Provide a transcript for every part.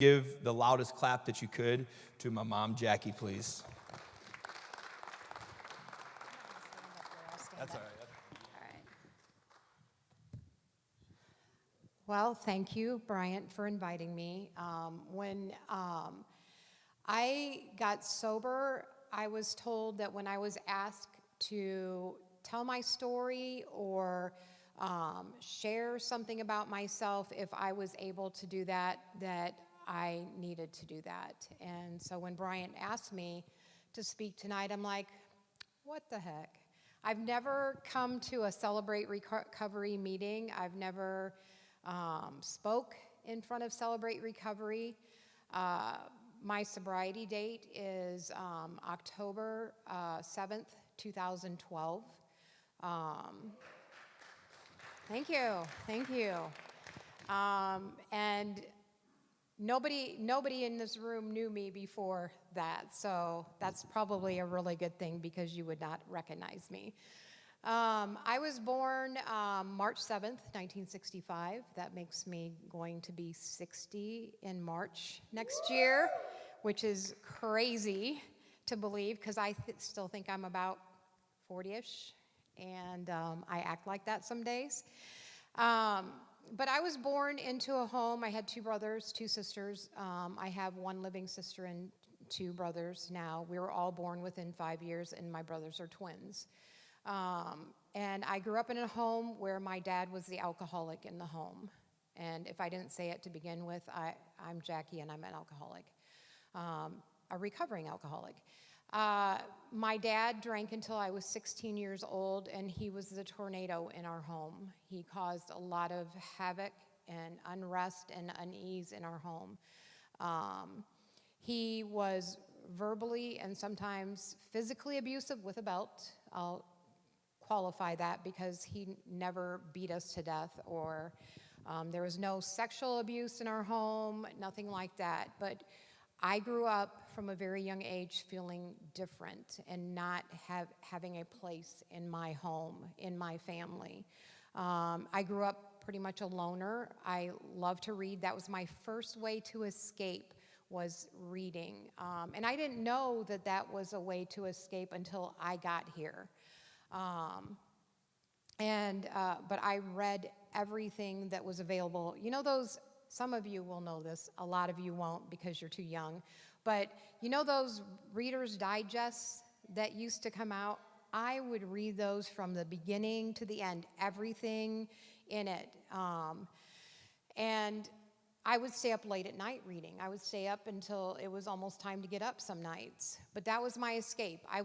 Give the loudest clap that you could to my mom, Jackie, please. That's all right. All right. Well, thank you, Bryant, for inviting me. When I got sober, I was told that when I was asked to tell my story or share something about myself, if I was able to do that, that I needed to do that. And so when Bryant asked me to speak tonight, I'm like, what the heck? I've never come to a Celebrate Recovery meeting. I've never spoke in front of Celebrate Recovery. My sobriety date is October 7th, 2012. Thank you. And nobody in this room knew me before that, so that's probably a really good thing because you would not recognize me. I was born March 7th, 1965. That makes me going to be 60 in March next year, which is crazy to believe because I still think I'm about 40-ish, and I act like that some days. But I was born into a home. I had two brothers, two sisters. I have one living sister and two brothers now. We were all born within 5 years, and my brothers are twins. And I grew up in a home where my dad was the alcoholic in the home. And if I didn't say it to begin with, I'm Jackie, and I'm an alcoholic, a recovering alcoholic. My dad drank until I was 16 years old, and he was the tornado in our home. He caused a lot of havoc and unrest and unease in our home. He was verbally and sometimes physically abusive with a belt. I'll qualify that because he never beat us to death, or there was no sexual abuse in our home, nothing like that. But I grew up from a very young age feeling different and not having a place in my home, in my family. I grew up pretty much a loner. I loved to read. That was my first way to escape, was reading. And I didn't know that that was a way to escape until I got here. But I read everything that was available. You know those, some of you will know this, a lot of you won't because you're too young, but you know those Reader's Digests that used to come out? I would read those from the beginning to the end, everything in it. And I would stay up late at night reading. I would stay up until it was almost time to get up some nights. But that was my escape. I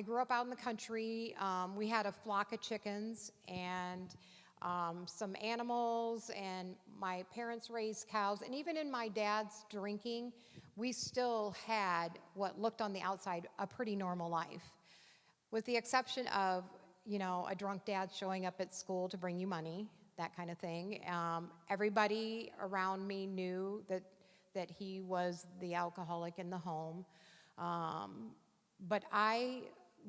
grew up out in the country. We had a flock of chickens and some animals, and my parents raised cows. And even in my dad's drinking, we still had what looked on the outside a pretty normal life, with the exception of, you know, a drunk dad showing up at school to bring you money, that kind of thing. Everybody around me knew that he was the alcoholic in the home. But I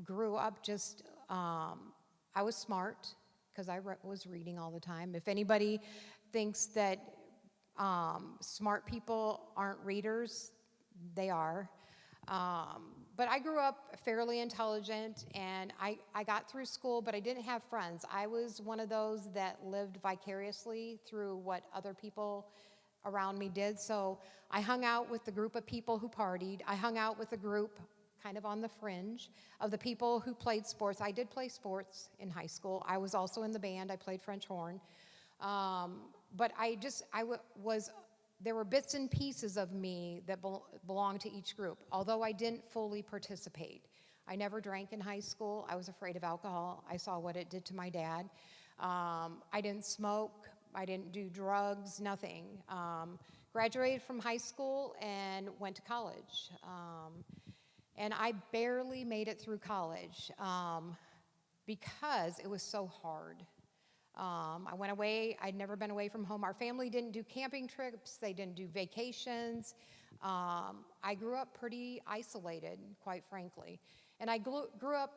grew up just, I was smart because I was reading all the time. If anybody thinks that smart people aren't readers, they are. But I grew up fairly intelligent, and I got through school, but I didn't have friends. I was one of those that lived vicariously through what other people around me did. So I hung out with the group of people who partied. I hung out with a group kind of on the fringe of the people who played sports. I did play sports in high school. I was also in the band. I played French horn. But there were bits and pieces of me that belonged to each group, although I didn't fully participate. I never drank in high school. I was afraid of alcohol. I saw what it did to my dad. I didn't smoke. I didn't do drugs, nothing. Graduated from high school and went to college. And I barely made it through college because it was so hard. I went away. I'd never been away from home. Our family didn't do camping trips. They didn't do vacations. I grew up pretty isolated, quite frankly. And I grew up,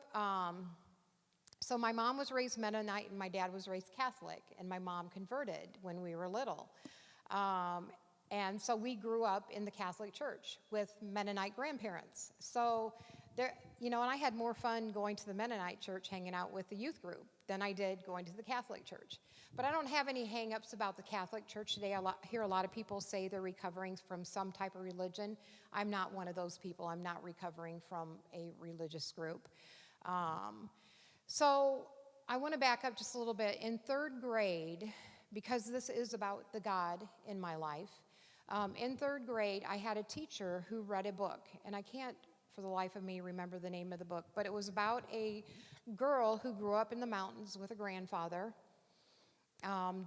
so my mom was raised Mennonite and my dad was raised Catholic, and my mom converted when we were little. And so we grew up in the Catholic Church with Mennonite grandparents. So there, and I had more fun going to the Mennonite church hanging out with the youth group than I did going to the Catholic Church. But I don't have any hang-ups about the Catholic Church today. I hear a lot of people say they're recovering from some type of religion. I'm not one of those people. I'm not recovering from a religious group. So I want to back up just a little bit. In third grade, because this is about the God in my life, in third grade, I had a teacher who read a book, and I can't for the life of me remember the name of the book, but it was about a girl who grew up in the mountains with a grandfather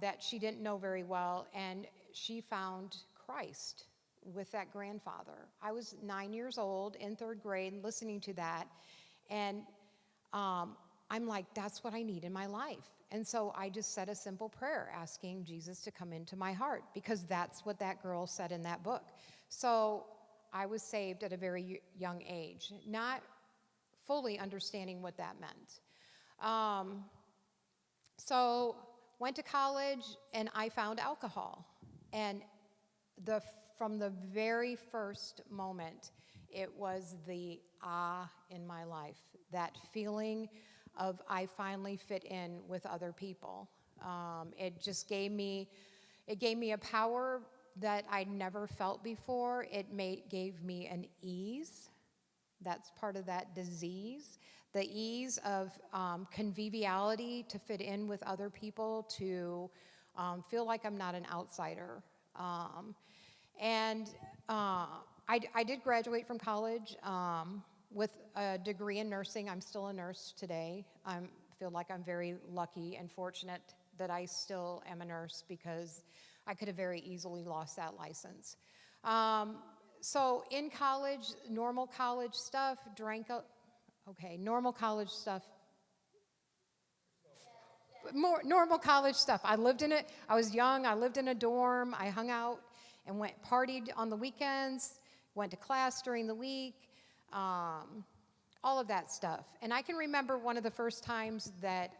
that she didn't know very well, and she found Christ with that grandfather. I was 9 years old in third grade listening to that, and I'm like, that's what I need in my life. And so I just said a simple prayer asking Jesus to come into my heart, because that's what that girl said in that book. So I was saved at a very young age, not fully understanding what that meant. So went to college, and I found alcohol. And from the very first moment, it was the in my life, that feeling of I finally fit in with other people. It just gave me a power that I'd never felt before. It gave me an ease. That's part of that disease. The ease of conviviality, to fit in with other people, to feel like I'm not an outsider. I did graduate from college with a degree in nursing. I'm still a nurse today. I feel like I'm very lucky and fortunate that I still am a nurse, because I could have very easily lost that license. So in college, normal college stuff, normal college stuff. More normal college stuff. I lived in it. I was young. I lived in a dorm. I hung out and partied on the weekends, went to class during the week, all of that stuff. And I can remember one of the first times that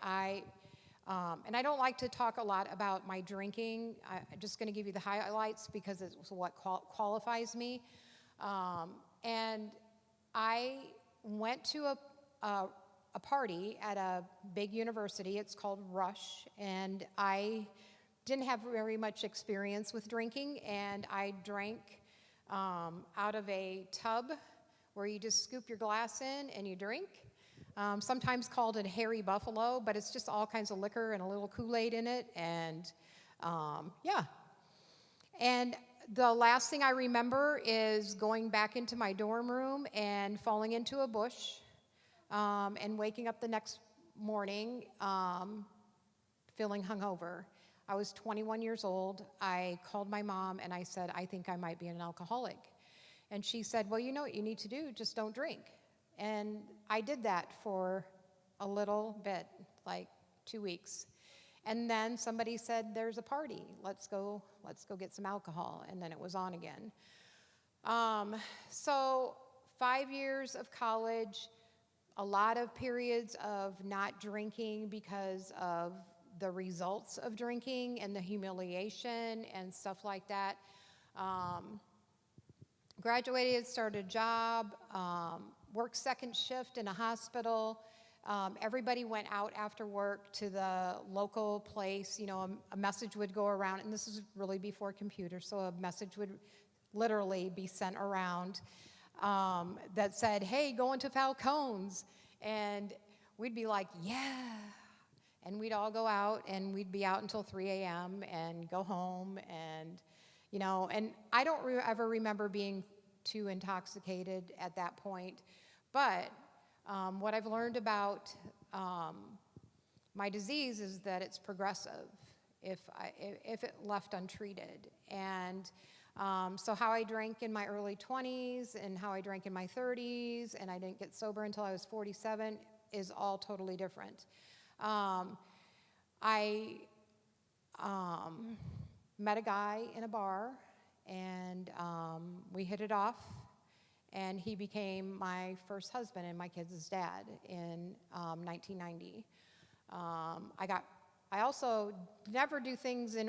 and I don't like to talk a lot about my drinking. I'm just going to give you the highlights because it's what qualifies me. And I went to a party at a big university. It's called Rush, and I didn't have very much experience with drinking, and I drank out of a tub where you just scoop your glass in and you drink. Sometimes called a Hairy Buffalo, but it's just all kinds of liquor and a little Kool-Aid in it, and yeah. And the last thing I remember is going back into my dorm room and falling into a bush, and waking up the next morning feeling hungover. I was 21 years old. I called my mom and I said, I think I might be an alcoholic. And she said, well, you know what you need to do, just don't drink. And I did that for a little bit, like 2 weeks. And then somebody said, there's a party, let's go get some alcohol. And then it was on again. So 5 years of college, a lot of periods of not drinking because of the results of drinking and the humiliation and stuff like that. Graduated, started a job, worked second shift in a hospital. Everybody went out after work to the local place. You know, a message would go around, and this is really before computers, so a message would literally be sent around that said, hey, go into Falcone's. And we'd be like, yeah. And we'd all go out, and we'd be out until 3 a.m. and go home. And, you know, and I don't ever remember being too intoxicated at that point. But what I've learned about my disease is that it's progressive if it left untreated. And so how I drank in my early 20s and how I drank in my 30s, and I didn't get sober until I was 47, is all totally different. I met a guy in a bar, and we hit it off, and he became my first husband and my kids' dad in 1990. I I also never do things in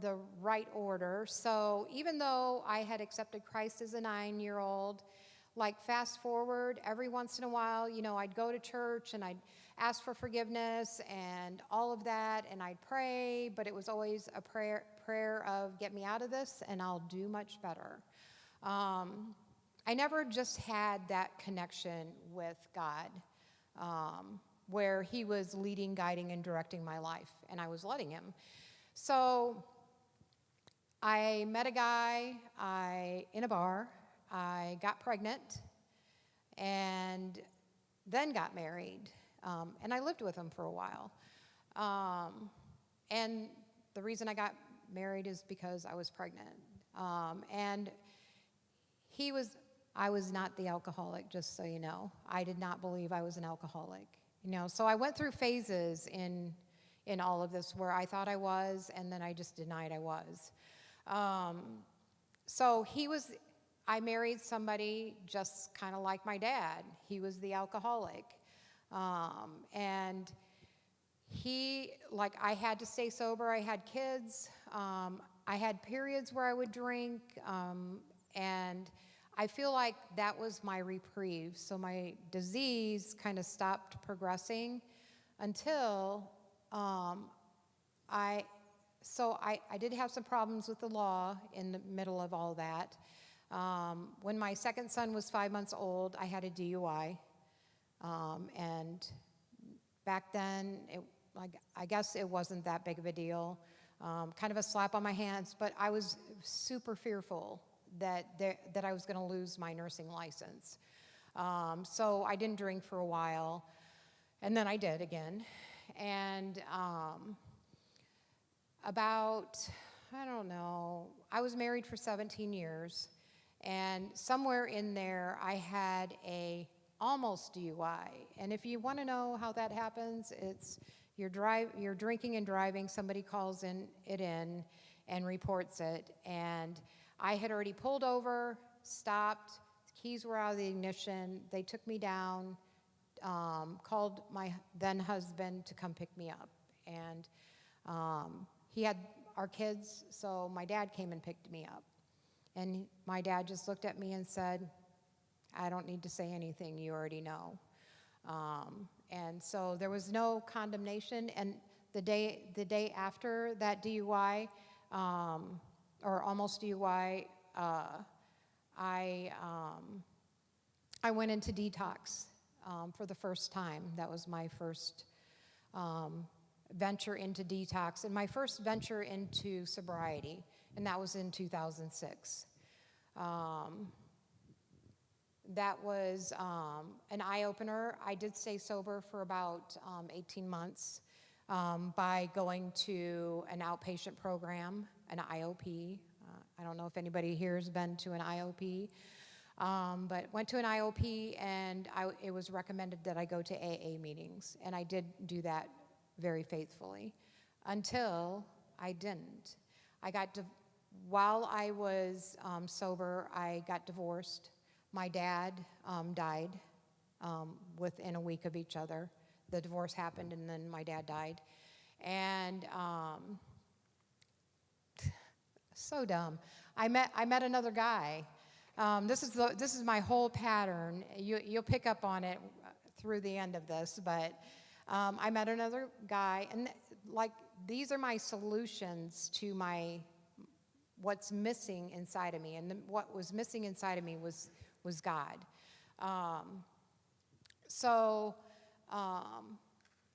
the right order. So even though I had accepted Christ as a 9-year-old, like fast forward, every once in a while, I'd go to church and I'd ask for forgiveness and all of that, and I'd pray, but it was always a prayer of get me out of this and I'll do much better. I never just had that connection with God, where he was leading, guiding, and directing my life, and I was letting him. So I met a guy in a bar. I got pregnant and then got married, and I lived with him for a while. And the reason I got married is because I was pregnant. And I was not the alcoholic, just so you know. I did not believe I was an alcoholic. So I went through phases in all of this where I thought I was, and then I just denied I was. I married somebody just kind of like my dad. He was the alcoholic. And I had to stay sober. I had kids. I had periods where I would drink. And I feel like that was my reprieve. So my disease kind of stopped progressing until I did have some problems with the law in the middle of all that. When my second son was 5 months old, I had a DUI. And back then, I guess it wasn't that big of a deal. Kind of a slap on my hands, but I was super fearful that I was going to lose my nursing license. So I didn't drink for a while, and then I did again. And I was married for 17 years, and somewhere in there I had a almost DUI. And if you want to know how that happens, it's you're drinking and driving, somebody calls it in and reports it, and I had already pulled over, stopped, keys were out of the ignition, they took me down, called my then husband to come pick me up. And he had our kids, so my dad came and picked me up. And my dad just looked at me and said, I don't need to say anything, you already know. And so there was no condemnation, and the day after that DUI, or almost DUI, I went into detox for the first time. That was my first venture into detox, and my first venture into sobriety, and that was in 2006. That was an eye-opener. I did stay sober for about 18 months by going to an outpatient program, an IOP. I don't know if anybody here has been to an IOP, but went to an IOP, and it was recommended that I go to AA meetings, and I did do that very faithfully until I didn't. While I was sober, I got divorced. My dad died within a week of each other. The divorce happened, and then my dad died. And so dumb. I met another guy. This is my whole pattern. You'll pick up on it through the end of this, but I met another guy, and these are my solutions to what's missing inside of me, and what was missing inside of me was God.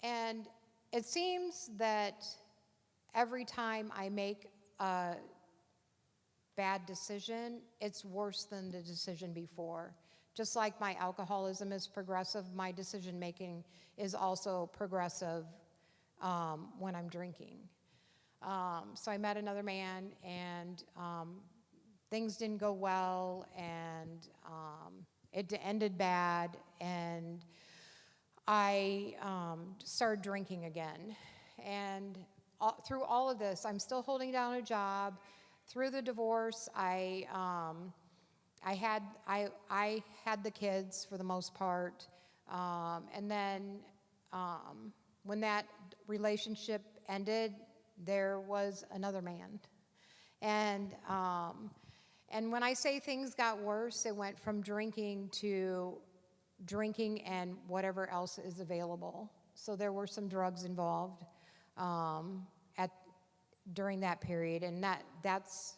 And it seems that every time I make a bad decision, it's worse than the decision before. Just like my alcoholism is progressive, my decision making is also progressive when I'm drinking. So I met another man, and things didn't go well, and it ended bad, and I started drinking again. And through all of this, I'm still holding down a job. Through the divorce, I had the kids for the most part, and then when that relationship ended, there was another man. And when I say things got worse, it went from drinking to drinking and whatever else is available. So there were some drugs involved during that period, and that's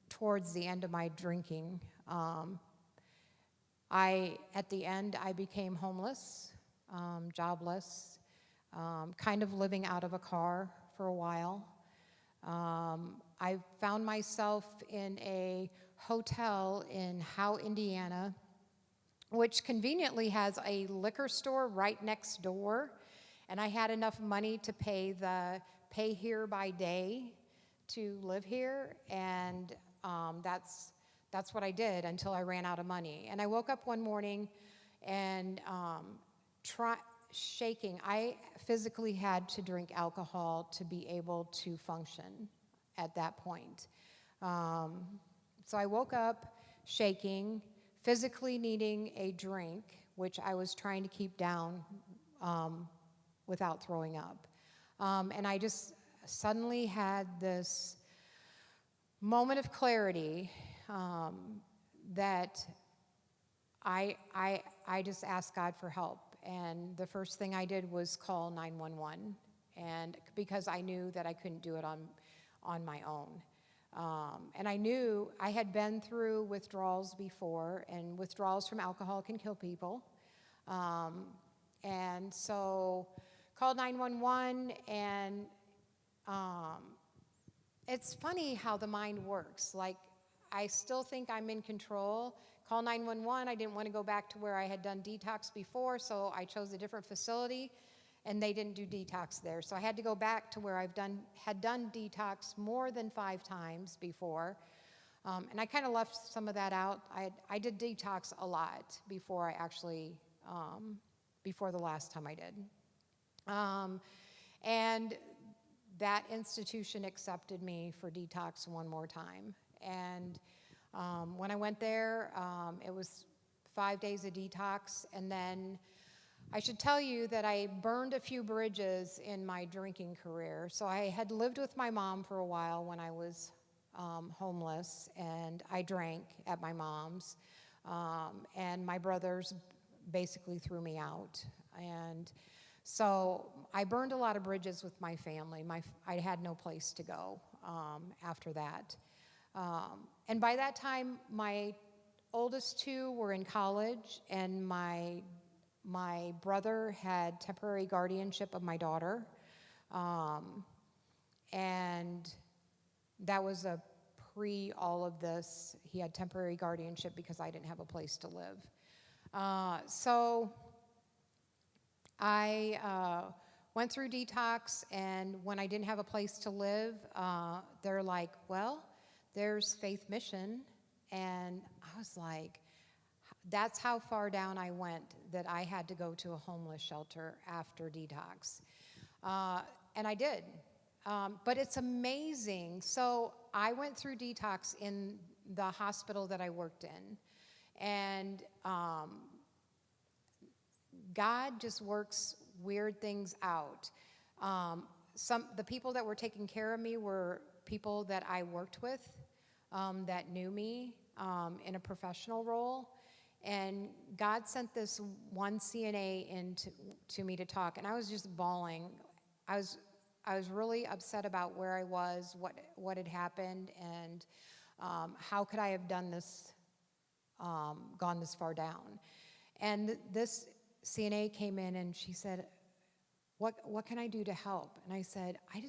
towards the end of my drinking. At the end, I became homeless, jobless, kind of living out of a car for a while. I found myself in a hotel in Howe, Indiana, which conveniently has a liquor store right next door. And I had enough money to pay the pay here by day to live here. And that's what I did until I ran out of money. And I woke up one morning and shaking. I physically had to drink alcohol to be able to function at that point. So I woke up shaking, physically needing a drink, which I was trying to keep down without throwing up. And I just suddenly had this moment of clarity that I just asked God for help. And the first thing I did was call 911, and because I knew that I couldn't do it on my own. And I knew I had been through withdrawals before, and withdrawals from alcohol can kill people. And so called 911, and it's funny how the mind works. Like, I still think I'm in control. Call 911. I didn't want to go back to where I had done detox before, so I chose a different facility, and they didn't do detox there. So I had to go back to where had done detox more than 5 times before. And I kind of left some of that out. I did detox a lot before before the last time I did. And that institution accepted me for detox one more time. And when I went there, it was 5 days of detox, and then I should tell you that I burned a few bridges in my drinking career. So I had lived with my mom for a while when I was homeless, and I drank at my mom's, and my brothers basically threw me out. And so I burned a lot of bridges with my family. I had no place to go after that. And by that time, my oldest 2 were in college, and my brother had temporary guardianship of my daughter. And that was all of this. He had temporary guardianship because I didn't have a place to live. So I went through detox, and when I didn't have a place to live, they're like, well, there's Faith Mission. And I was like, that's how far down I went, that I had to go to a homeless shelter after detox. And I did. But it's amazing. So I went through detox in the hospital that I worked in. And God just works weird things out. The people that were taking care of me were people that I worked with, that knew me in a professional role. And God sent this one CNA to me to talk, and I was just bawling. I was really upset about where I was, what had happened, and how could I have done this, gone this far down. And this CNA came in, and she said, what can I do to help? And I said, I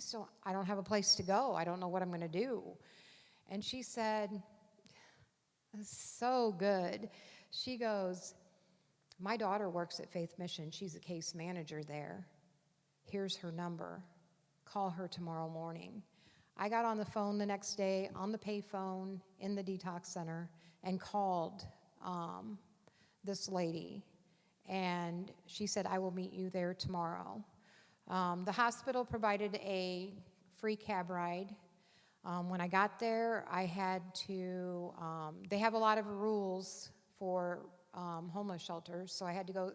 don't have a place to go. I don't know what I'm going to do. And she said, so good. She goes, my daughter works at Faith Mission. She's a case manager there. Here's her number. Call her tomorrow morning. I got on the phone the next day, on the payphone in the detox center, and called this lady. And she said, I will meet you there tomorrow. The hospital provided a free cab ride. When I got there, I had to, they have a lot of rules for homeless shelters, so I had to go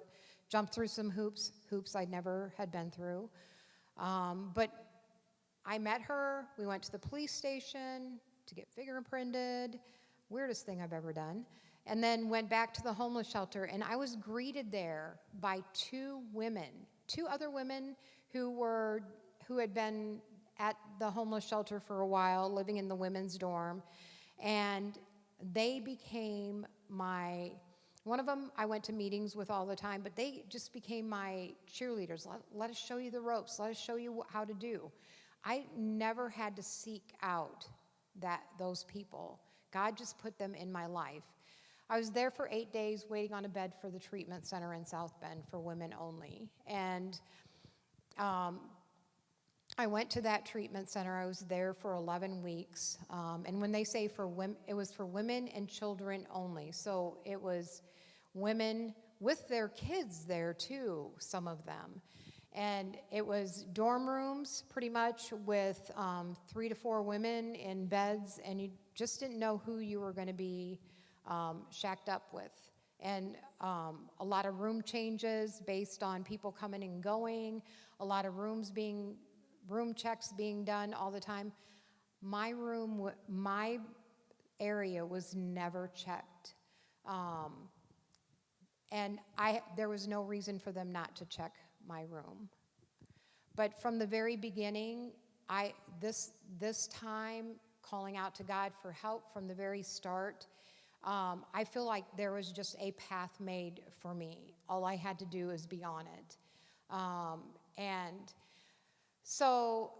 jump through some hoops I never had been through. But I met her. We went to the police station to get fingerprinted. Weirdest thing I've ever done. And then went back to the homeless shelter, and I was greeted there by two other women who had been at the homeless shelter for a while, living in the women's dorm, and they became one of them I went to meetings with all the time, but they just became my cheerleaders. Let us show you the ropes. Let us show you how to do. I never had to seek out those people. God just put them in my life. I was there for 8 days waiting on a bed for the treatment center in South Bend for women only. And I went to that treatment center. I was there for 11 weeks. And when they say for women, it was for women and children only. So it was women with their kids there too, some of them. And it was dorm rooms pretty much with 3 to 4 women in beds, and you just didn't know who you were going to be shacked up with. And a lot of room changes based on people coming and going, a lot of room checks being done all the time. My area was never checked. And there was no reason for them not to check my room. But from the very beginning, this time calling out to God for help from the very start, I feel like there was just a path made for me. All I had to do is be on it. And so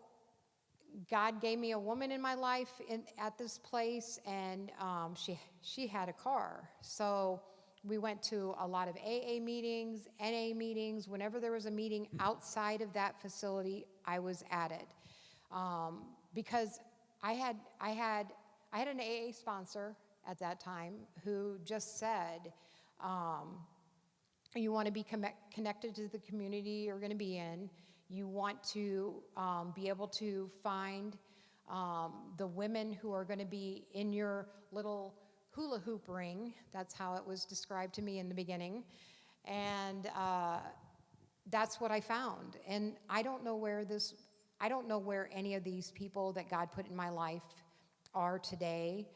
God gave me a woman in my life at this place, and she had a car. So we went to a lot of AA meetings, NA meetings. Whenever there was a meeting outside of that facility, I was at it. Because I had an AA sponsor at that time who just said, you want to be connected to the community you're going to be in. You want to be able to find the women who are going to be in your little hula hoop ring. That's how it was described to me in the beginning. And that's what I found. And I don't know where any of these people that God put in my life are today,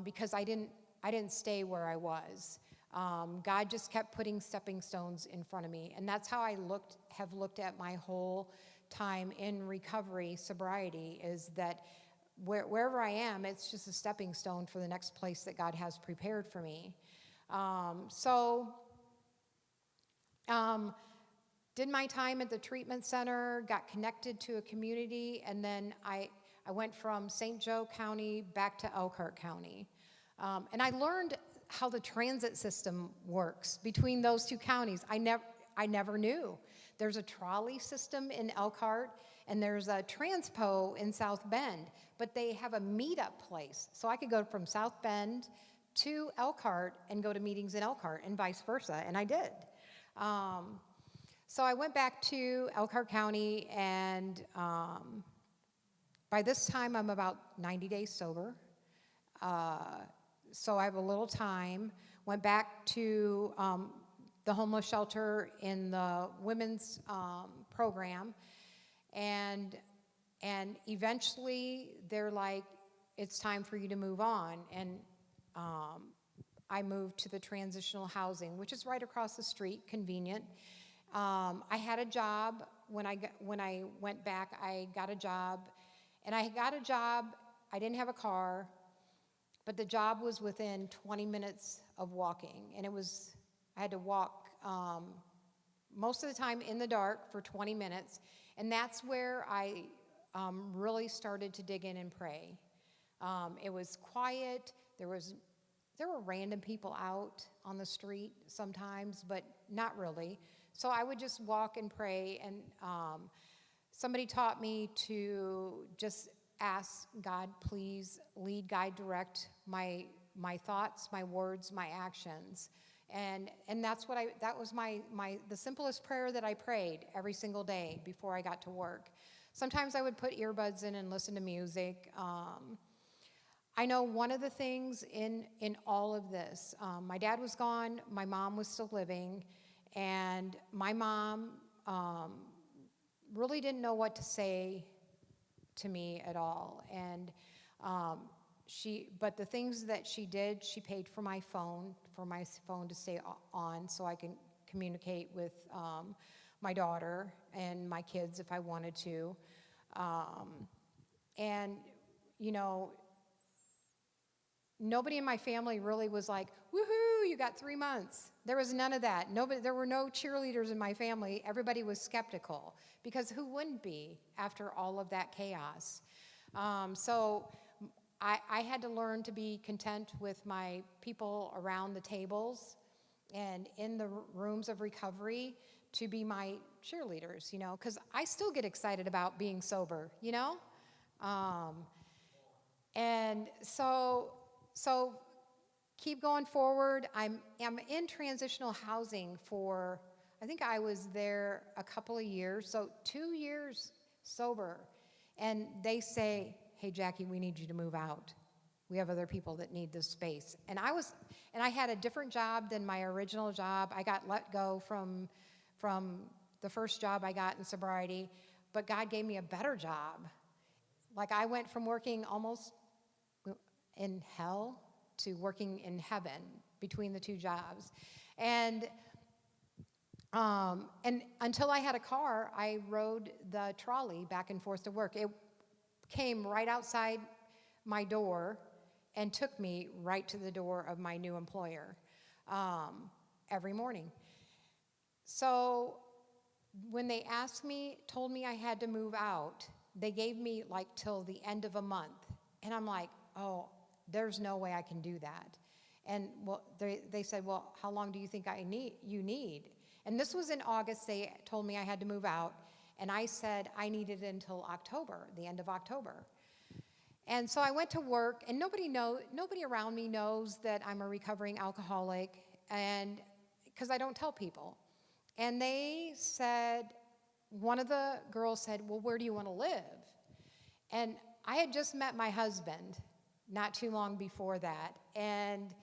because I didn't stay where I was. God just kept putting stepping stones in front of me. And that's how I have looked at my whole time in recovery, sobriety, is that wherever I am, it's just a stepping stone for the next place that God has prepared for me. Did my time at the treatment center, got connected to a community, and then I went from St. Joe County back to Elkhart County. And I learned how the transit system works between those two counties. I never knew. There's a trolley system in Elkhart, and there's a Transpo in South Bend, but they have a meetup place. So I could go from South Bend to Elkhart and go to meetings in Elkhart and vice versa, and I did. So I went back to Elkhart County, and by this time I'm about 90 days sober. So I have a little time. Went back to the homeless shelter in the women's program, and eventually they're like, it's time for you to move on. And I moved to the transitional housing, which is right across the street, convenient. I had a job when I went back. I got a job, and I got a job. I didn't have a car, but the job was within 20 minutes of walking, and I had to walk most of the time in the dark for 20 minutes, and that's where I really started to dig in and pray. It was quiet. There were random people out on the street sometimes, but not really. So I would just walk and pray, and somebody taught me to just ask God, please lead, guide, direct my thoughts, my words, my actions. And that was the simplest prayer that I prayed every single day before I got to work. Sometimes I would put earbuds in and listen to music. I know one of the things in all of this, my dad was gone, my mom was still living, and my mom really didn't know what to say to me at all. And but the things that she did, she paid for my phone to stay on so I can communicate with my daughter and my kids if I wanted to. And, you know, nobody in my family really was like, woohoo, you got 3 months. There was none of that. There were no cheerleaders in my family. Everybody was skeptical, because who wouldn't be after all of that chaos? So I had to learn to be content with my people around the tables and in the rooms of recovery to be my cheerleaders, you know, because I still get excited about being sober, you know? And so keep going forward. I'm in transitional housing for, I think I was there a couple of years, so 2 years sober. And they say, hey, Jackie, we need you to move out. We have other people that need this space. And I had a different job than my original job. I got let go from the first job I got in sobriety, but God gave me a better job. Like, I went from working almost in hell to working in heaven between the two jobs. And until I had a car, I rode the trolley back and forth to work. It came right outside my door and took me right to the door of my new employer every morning. So when they told me I had to move out, they gave me like till the end of a month. And I'm like, oh, there's no way I can do that. And well, they said, well, how long do you think you need? And this was in August. They told me I had to move out. And I said I needed until October, the end of October. And so I went to work, and nobody around me knows that I'm a recovering alcoholic, and because I don't tell people. And they said, one of the girls said, well, where do you want to live? And I had just met my husband not too long before that. And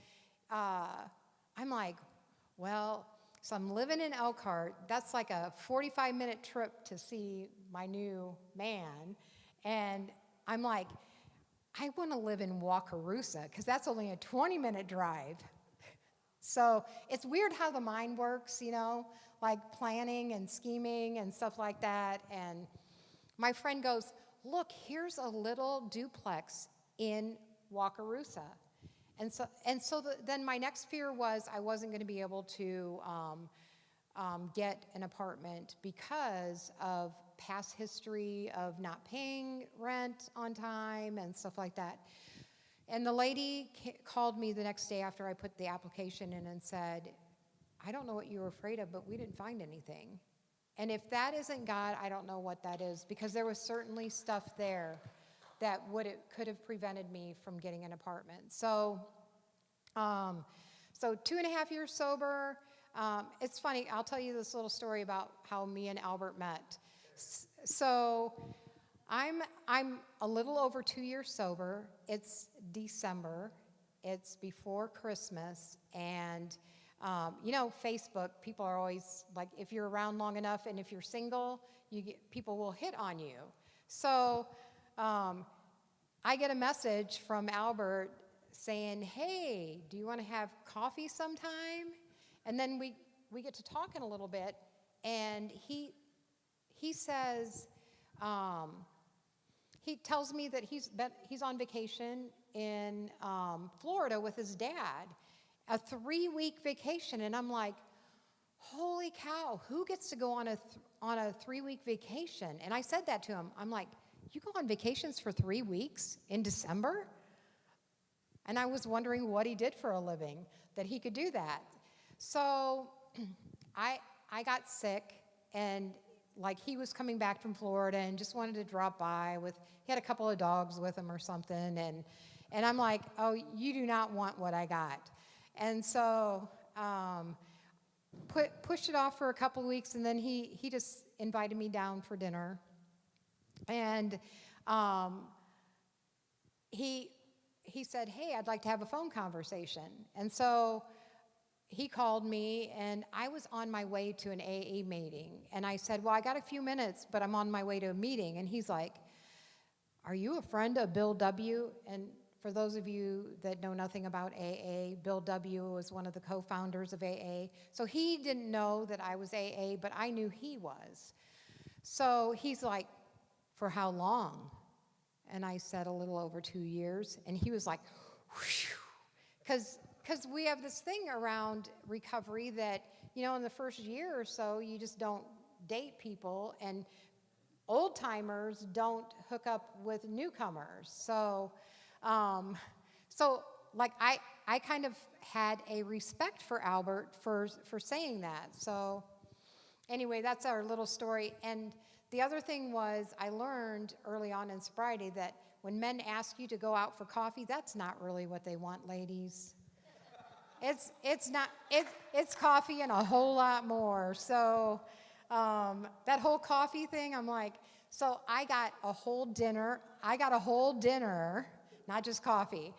I'm like, well, so I'm living in Elkhart. That's like a 45-minute trip to see my new man. And I'm like, I want to live in Wakarusa, because that's only a 20-minute drive. So it's weird how the mind works, you know, like planning and scheming and stuff like that. And my friend goes, look, here's a little duplex in Wakarusa. And so then my next fear was I wasn't going to be able to get an apartment because of past history of not paying rent on time and stuff like that. And the lady called me the next day after I put the application in and said, I don't know what you were afraid of, but we didn't find anything. And if that isn't God, I don't know what that is, because there was certainly stuff there that could have prevented me from getting an apartment. So 2.5 years sober. It's funny, I'll tell you this little story about how me and Albert met. So I'm a little over 2 years sober. It's December. It's before Christmas. And, you know, Facebook, people are always like, if you're around long enough and if you're single, people will hit on you. So I get a message from Albert saying, hey, do you want to have coffee sometime? And then we get to talking a little bit, and he says, he tells me that he's on vacation in Florida with his dad, a 3-week vacation. And I'm like, holy cow, who gets to go on a 3-week vacation? And I said that to him. I'm like, you go on vacations for 3 weeks in December? And I was wondering what he did for a living, that he could do that. So I got sick, and like he was coming back from Florida and just wanted to drop by he had a couple of dogs with him or something. And I'm like, oh, you do not want what I got. And so pushed it off for a couple of weeks, and then he just invited me down for dinner. And he said, hey, I'd like to have a phone conversation. And so he called me, and I was on my way to an AA meeting. And I said, well, I got a few minutes, but I'm on my way to a meeting. And he's like, "Are you a friend of Bill W.?" And for those of you that know nothing about AA, Bill W. was one of the co-founders of AA. So he didn't know that I was AA, but I knew he was. So he's like, "For how long?" And I said, "A little over 2 years." And he was like, because we have this thing around recovery that, in the first year or so, you just don't date people, and old timers don't hook up with newcomers. So, like I kind of had a respect for Albert for saying that. So anyway, that's our little story. And the other thing was, I learned early on in sobriety that when men ask you to go out for coffee, that's not really what they want, ladies. It's coffee and a whole lot more. So that whole coffee thing, I'm like, so I got a whole dinner. Not just coffee.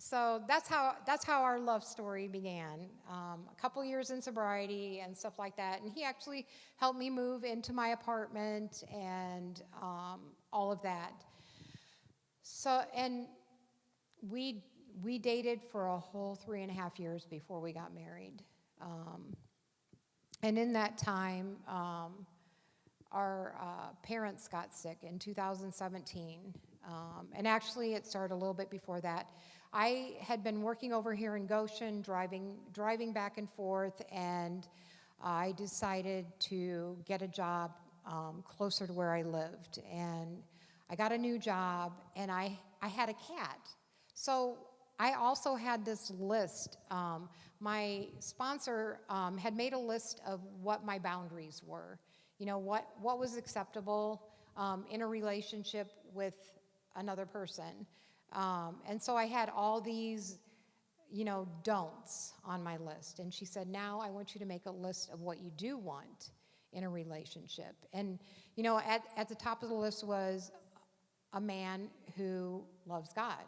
So that's how our love story began. A couple years in sobriety and stuff like that. And he actually helped me move into my apartment and all of that. So, and we dated for a whole 3.5 years before we got married. And in that time, our parents got sick in 2017. And actually, it started a little bit before that. I had been working over here in Goshen, driving back and forth, and I decided to get a job closer to where I lived. And I got a new job, and I had a cat. So I also had this list. My sponsor had made a list of what my boundaries were. What was acceptable in a relationship with another person. And so I had all these, don'ts on my list. And she said, "Now I want you to make a list of what you do want in a relationship." And, at the top of the list was a man who loves God.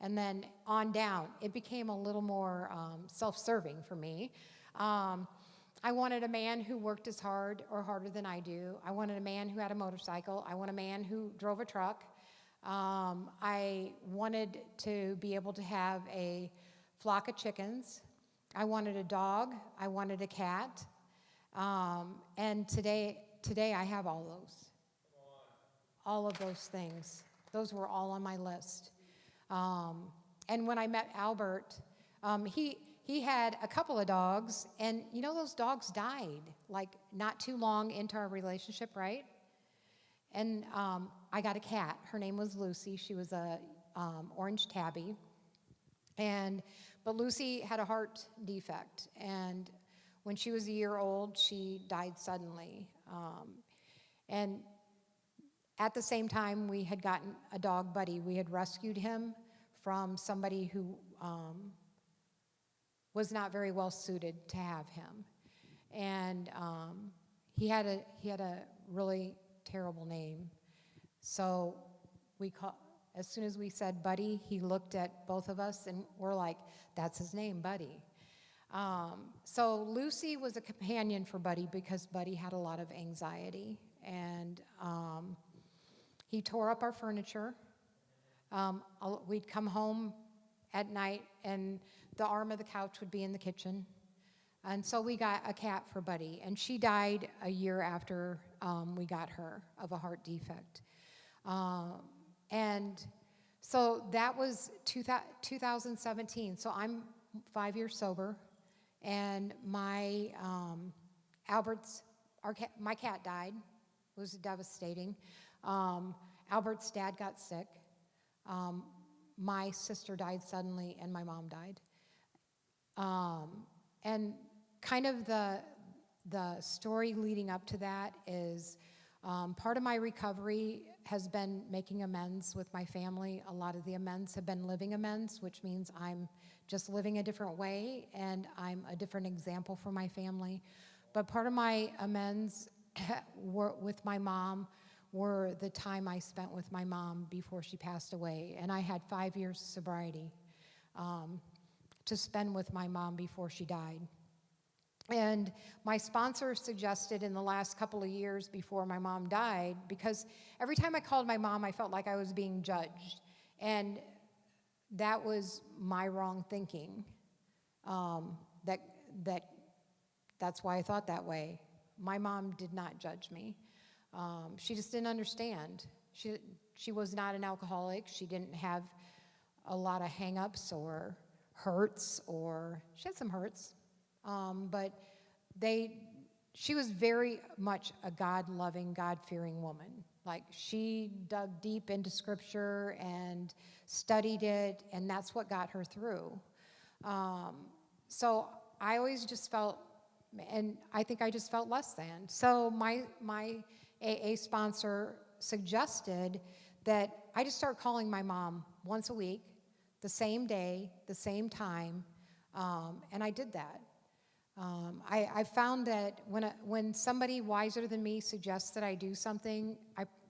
And then on down, it became a little more self-serving for me. I wanted a man who worked as hard or harder than I do. I wanted a man who had a motorcycle. I want a man who drove a truck. I wanted to be able to have a flock of chickens. I wanted a dog. I wanted a cat. And today I have all those. All of those things. Those were all on my list. And when I met Albert, he had a couple of dogs, and those dogs died like not too long into our relationship, right? And I got a cat. Her name was Lucy. She was a orange tabby, but Lucy had a heart defect, and when she was a year old, she died suddenly. And at the same time, we had gotten a dog, Buddy. We had rescued him from somebody who was not very well suited to have him, and he had a really terrible name. So as soon as we said Buddy, he looked at both of us, and we're like, "That's his name, Buddy." So Lucy was a companion for Buddy because Buddy had a lot of anxiety, and he tore up our furniture. We'd come home at night, and the arm of the couch would be in the kitchen. And so we got a cat for Buddy, and she died a year after we got her of a heart defect. And so that was 2017. So I'm 5 years sober, and my cat died. It was devastating. Albert's dad got sick. My sister died suddenly, and my mom died. And kind of the story leading up to that is part of my recovery has been making amends with my family. A lot of the amends have been living amends, which means I'm just living a different way, and I'm a different example for my family. But part of my amends with my mom were the time I spent with my mom before she passed away. And I had 5 years sobriety to spend with my mom before she died. And my sponsor suggested in the last couple of years before my mom died, because every time I called my mom, I felt like I was being judged. And that was my wrong thinking. That that's why I thought that way. My mom did not judge me. She just didn't understand. She was not an alcoholic. She didn't have a lot of hang-ups or hurts, or she had some hurts. But she was very much a God-loving, God-fearing woman. Like, she dug deep into Scripture and studied it, and that's what got her through. So I always just felt, and I think I just felt less than. So my AA sponsor suggested that I just start calling my mom once a week, the same day, the same time, and I did that. I found that when somebody wiser than me suggests that I do something,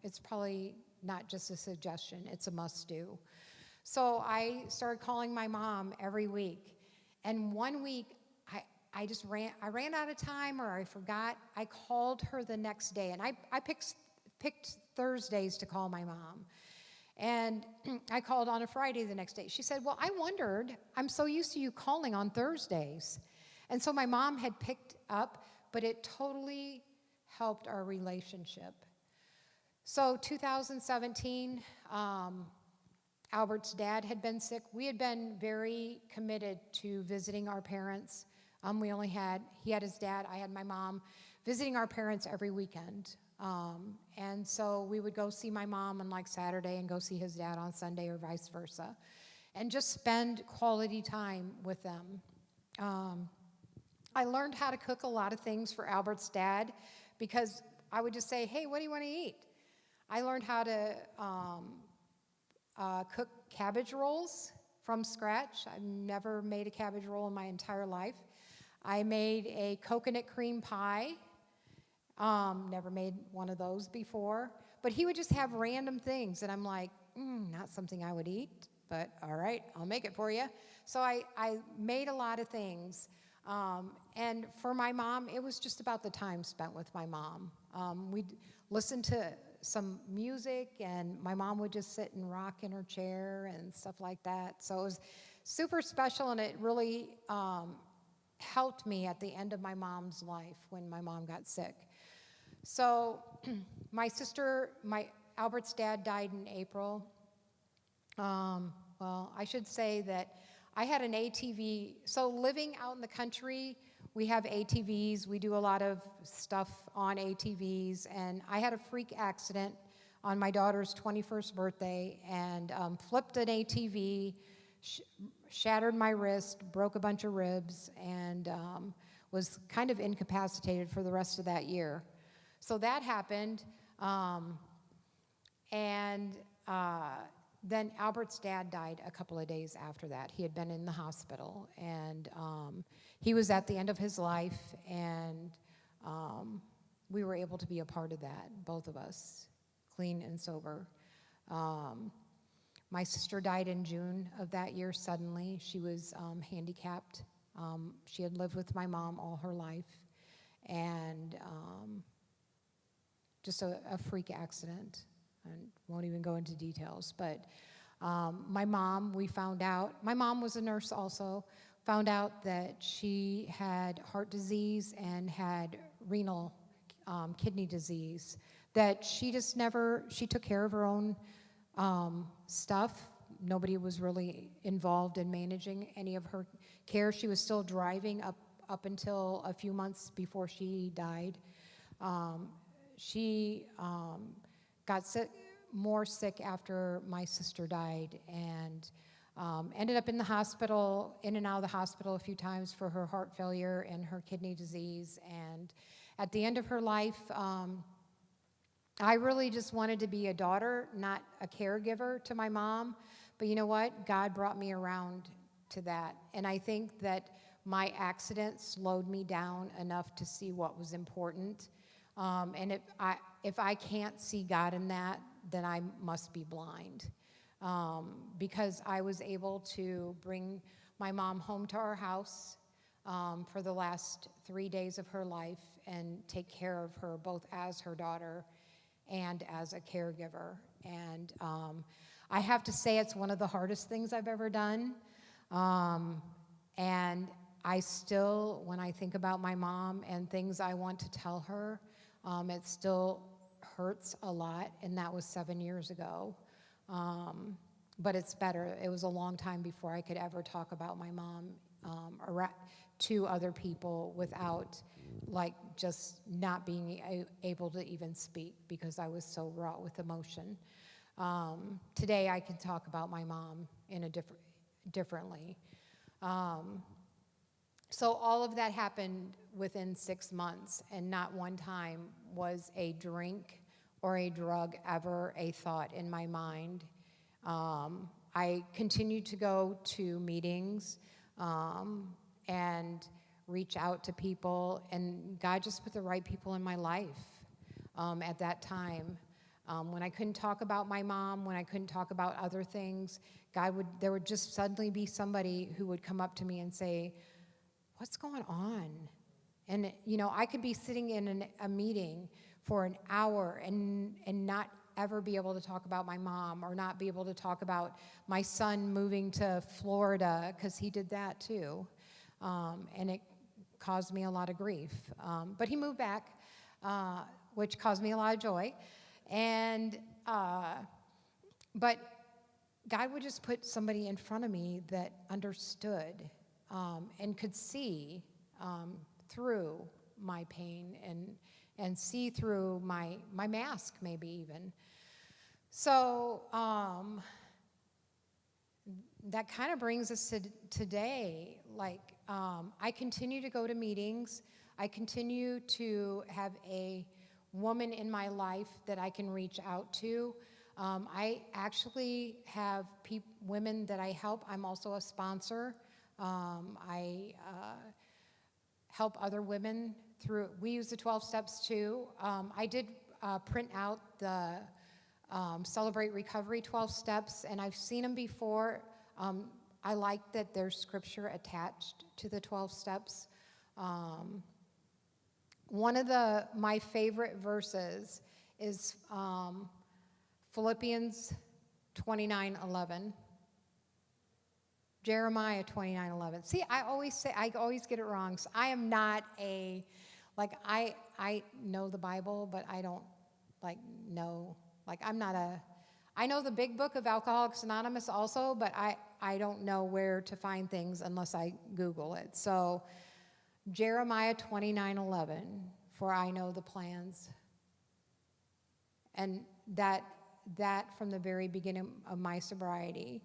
it's probably not just a suggestion, it's a must-do. So I started calling my mom every week, and one week I ran out of time, or I forgot. I called her the next day, and I picked Thursdays to call my mom. And I called on a Friday the next day. She said, well, I wondered, I'm so used to you calling on Thursdays. And so my mom had picked up, but it totally helped our relationship. So 2017, Albert's dad had been sick. We had been very committed to visiting our parents. He had his dad, I had my mom, visiting our parents every weekend. And so we would go see my mom on like Saturday and go see his dad on Sunday, or vice versa, and just spend quality time with them. I learned how to cook a lot of things for Albert's dad, because I would just say, hey, what do you want to eat? I learned how to cook cabbage rolls from scratch. I've never made a cabbage roll in my entire life. I made a coconut cream pie. Never made one of those before. But he would just have random things, and I'm like, not something I would eat, but all right, I'll make it for you. So I made a lot of things. And for my mom, it was just about the time spent with my mom. We'd listen to some music, and my mom would just sit and rock in her chair and stuff like that. So it was super special, and it really helped me at the end of my mom's life when my mom got sick. So Albert's dad died in April. Well, I should say that I had an ATV. So living out in the country, we have ATVs. We do a lot of stuff on ATVs. And I had a freak accident on my daughter's 21st birthday, and flipped an ATV, shattered my wrist, broke a bunch of ribs, and was kind of incapacitated for the rest of that year. So that happened, and then Albert's dad died a couple of days after that. He had been in the hospital, and he was at the end of his life, and we were able to be a part of that, both of us, clean and sober. My sister died in June of that year suddenly. She was handicapped. She had lived with my mom all her life, and just a freak accident. I won't even go into details, but my mom was a nurse also, found out that she had heart disease and had renal kidney disease, that she took care of her own stuff. Nobody was really involved in managing any of her care. She was still driving up until a few months before she died. She got more sick after my sister died, and ended up in the hospital, in and out of the hospital a few times for her heart failure and her kidney disease. And at the end of her life, I really just wanted to be a daughter, not a caregiver to my mom. But you know what? God brought me around to that. And I think that my accident slowed me down enough to see what was important. And if I can't see God in that, then I must be blind. Because I was able to bring my mom home to our house. for the last 3 days of her life and take care of her both as her daughter and as a caregiver. And I have to say it's one of the hardest things I've ever done. And I still, when I think about my mom and things I want to tell her, it still hurts a lot, and that was 7 years ago. But it's better. It was a long time before I could ever talk about my mom to other people without, like, just not being able to even speak because I was so wrought with emotion. Today I can talk about my mom in a differently. So all of that happened within 6 months, and not one time was a drink or a drug ever a thought in my mind. I continued to go to meetings and reach out to people, and God just put the right people in my life at that time. When I couldn't talk about my mom, when I couldn't talk about other things, there would just suddenly be somebody who would come up to me and say, "What's going on?" And, I could be sitting in a meeting for an hour and not ever be able to talk about my mom, or not be able to talk about my son moving to Florida, because he did that too. And it caused me a lot of grief. But he moved back, which caused me a lot of joy. And, but God would just put somebody in front of me that understood and could see through my pain and see through my mask, maybe even. So that kind of brings us to today. Like, I continue to go to meetings. I continue to have a woman in my life that I can reach out to. I actually have women that I help. I'm also a sponsor. I help other women through. We use the 12 steps too. I did print out the Celebrate Recovery 12 steps, and I've seen them before. I like that there's scripture attached to the 12 steps. One of my favorite verses is Philippians 29:11. Jeremiah 29:11. See, I always get it wrong. So I am not I know the Bible, but I don't know. I know the big book of Alcoholics Anonymous also, but I don't know where to find things unless I Google it. So Jeremiah 29:11, for I know the plans. And that from the very beginning of my sobriety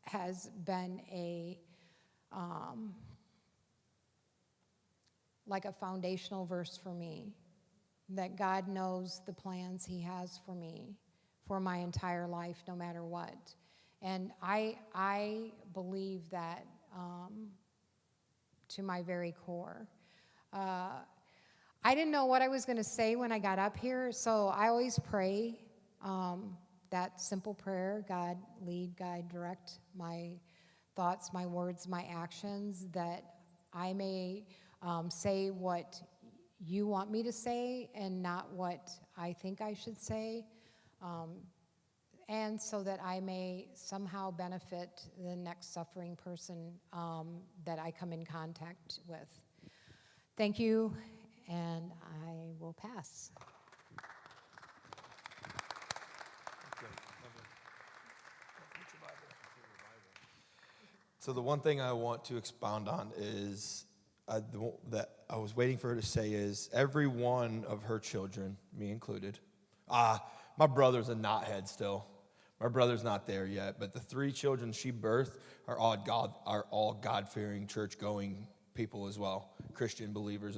has been a foundational verse for me, that God knows the plans he has for me for my entire life, no matter what. And I believe that to my very core. I didn't know what I was going to say when I got up here, so I always pray that simple prayer: God, lead, guide, direct my thoughts, my words, my actions, that I may say what you want me to say and not what I think I should say, and so that I may somehow benefit the next suffering person that I come in contact with. Thank you, and I will pass. So the one thing I want to expound on is that I was waiting for her to say is every one of her children, me included. My brother's a knothead still. My brother's not there yet, but the 3 children she birthed are all God-fearing, church-going people as well, Christian believers